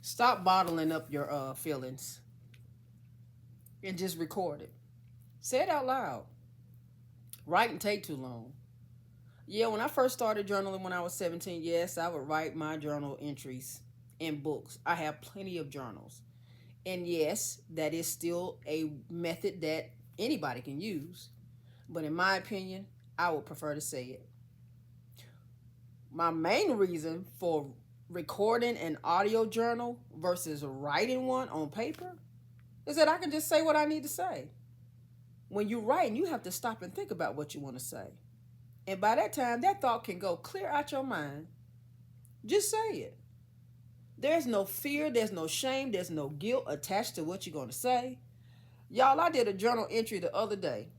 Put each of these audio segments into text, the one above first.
Stop bottling up your feelings and just record it. Say it out loud. Writing take too long. Yeah, when I first started journaling when I was 17, yes, I would write my journal entries in books. I have plenty of journals. And yes, that is still a method that anybody can use. But in my opinion, I would prefer to say it. My main reason for recording an audio journal versus writing one on paper is that I can just say what I need to say. When you're writing, you have to stop and think about what you want to say. And by that time, that thought can go clear out your mind. Just say it. There's no fear, there's no shame, there's no guilt attached to what you're going to say. Y'all, I did a journal entry the other day.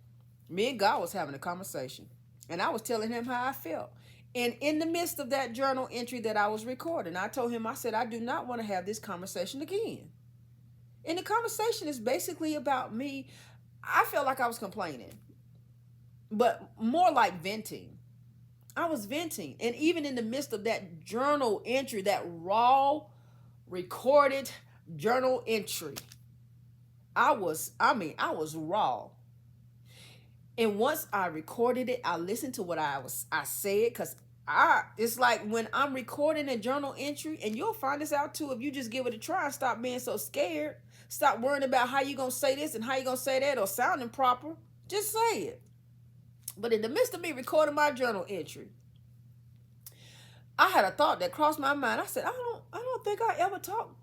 Me and God was having a conversation, and I was telling him how I felt. And in the midst of that journal entry that I was recording, I told him, I said, I do not want to have this conversation again. And the conversation is basically about me. I felt like I was complaining, but more like venting. I was venting. And even in the midst of that journal entry, that raw, recorded journal entry, I was raw. And once I recorded it, I listened to what I said, because it's like when I'm recording a journal entry, and you'll find this out too if you just give it a try and stop being so scared. Stop worrying about how you're going to say this and how you're going to say that or sounding proper. Just say it. But in the midst of me recording my journal entry, I had a thought that crossed my mind. I said, I don't think I ever talked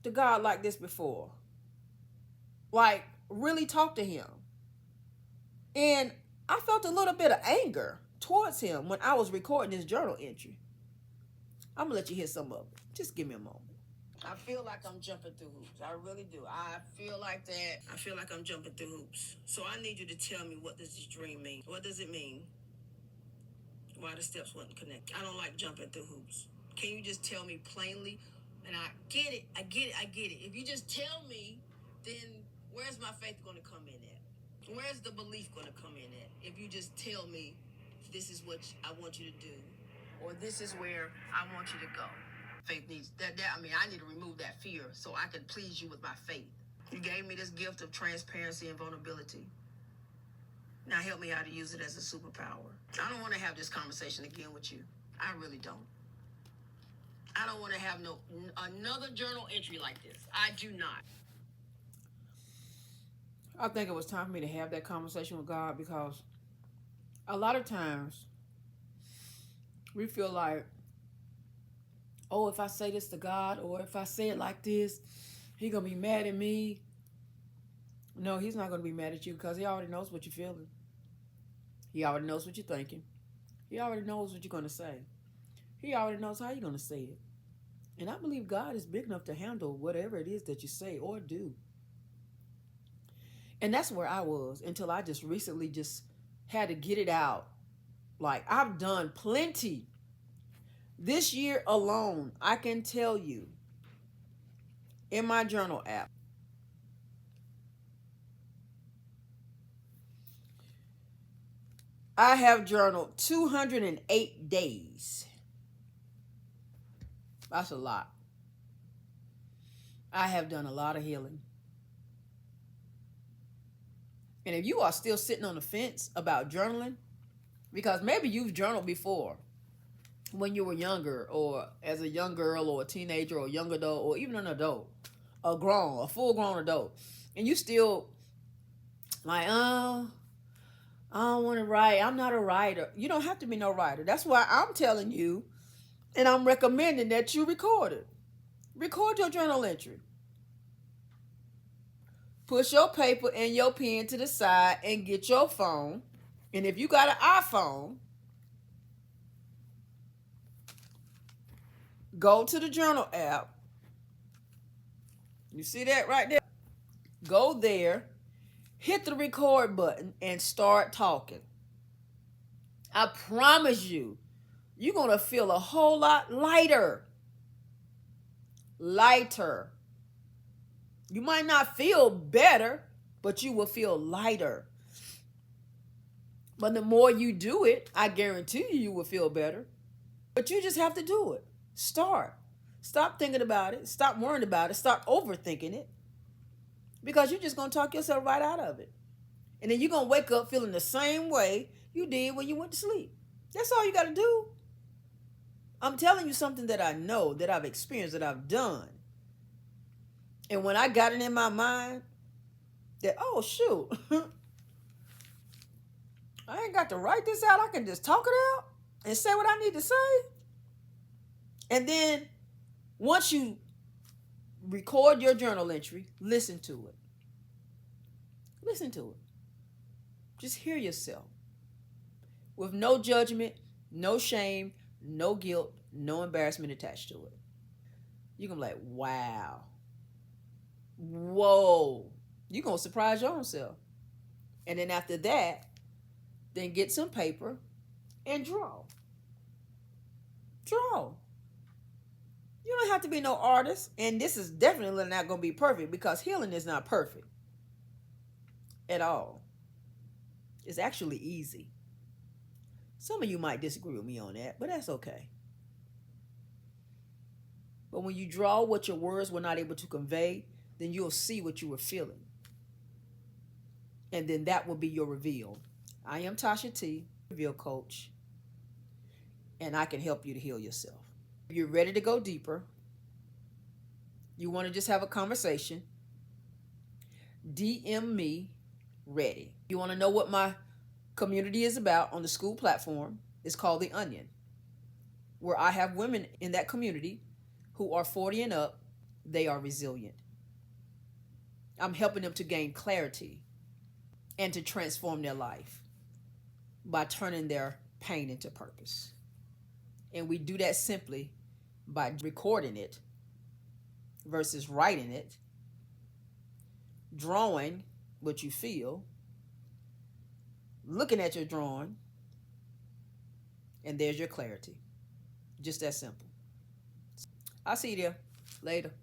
to God like this before. Like, really talk to him. And I felt a little bit of anger towards him when I was recording this journal entry. I'm going to let you hear some of it. Just give me a moment. I feel like I'm jumping through hoops. I really do. I feel like that. I feel like I'm jumping through hoops. So I need you to tell me, what does this dream mean? What does it mean? Why the steps wasn't connected? I don't like jumping through hoops. Can you just tell me plainly? And I get it. I get it. I get it. If you just tell me, then where's my faith going to come in at? Where's the belief going to come in at? If you just tell me, this is what I want you to do, or this is where I want you to go. Faith needs that. I mean, I need to remove that fear so I can please you with my faith. You gave me this gift of transparency and vulnerability. Now help me how to use it as a superpower. I don't want to have this conversation again with you. I really don't. I don't want to have another journal entry like this. I do not. I think it was time for me to have that conversation with God, because a lot of times we feel like, oh, if I say this to God, or if I say it like this, he's going to be mad at me. No, he's not going to be mad at you, because he already knows what you're feeling. He already knows what you're thinking. He already knows what you're going to say. He already knows how you're going to say it. And I believe God is big enough to handle whatever it is that you say or do. And that's where I was until I just recently just had to get it out. Like, I've done plenty. This year alone, I can tell you, in my journal app, I have journaled 208 days. That's a lot. I have done a lot of healing. And if you are still sitting on the fence about journaling, because maybe you've journaled before when you were younger, or as a young girl, or a teenager, or a young adult, or even an adult, a full-grown adult, and you still like, oh, I don't want to write. I'm not a writer. You don't have to be no writer. That's why I'm telling you, and I'm recommending that you record it. Record your journal entry. Push your paper and your pen to the side and get your phone. And if you got an iPhone, go to the journal app. You see that right there? Go there, hit the record button, and start talking. I promise you, you're going to feel a whole lot lighter. Lighter. You might not feel better, but you will feel lighter. But the more you do it, I guarantee you will feel better. But you just have to do it. Start. Stop thinking about it. Stop worrying about it. Stop overthinking it. Because you're just going to talk yourself right out of it. And then you're going to wake up feeling the same way you did when you went to sleep. That's all you got to do. I'm telling you something that I know, that I've experienced, that I've done. And when I got it in my mind that, oh, shoot, I ain't got to write this out. I can just talk it out and say what I need to say. And then once you record your journal entry, listen to it. Listen to it. Just hear yourself with no judgment, no shame, no guilt, no embarrassment attached to it. You're going to be like, wow. Whoa. You're going to surprise your own self. And then after that, then get some paper and draw. Draw. You don't have to be no artist. And this is definitely not going to be perfect because healing is not perfect at all. It's actually easy. Some of you might disagree with me on that, but that's okay. But when you draw what your words were not able to convey, then you'll see what you were feeling. And then that will be your reveal. I am Tasha T, Reveal Coach, and I can help you to heal yourself. If you're ready to go deeper, you want to just have a conversation, DM me ready. You want to know what my community is about on the school platform? It's called The Onion, where I have women in that community who are 40 and up. They are resilient. I'm helping them to gain clarity and to transform their life by turning their pain into purpose. And we do that simply by recording it versus writing it, drawing what you feel, looking at your drawing, and there's your clarity. Just that simple. I'll see you there later.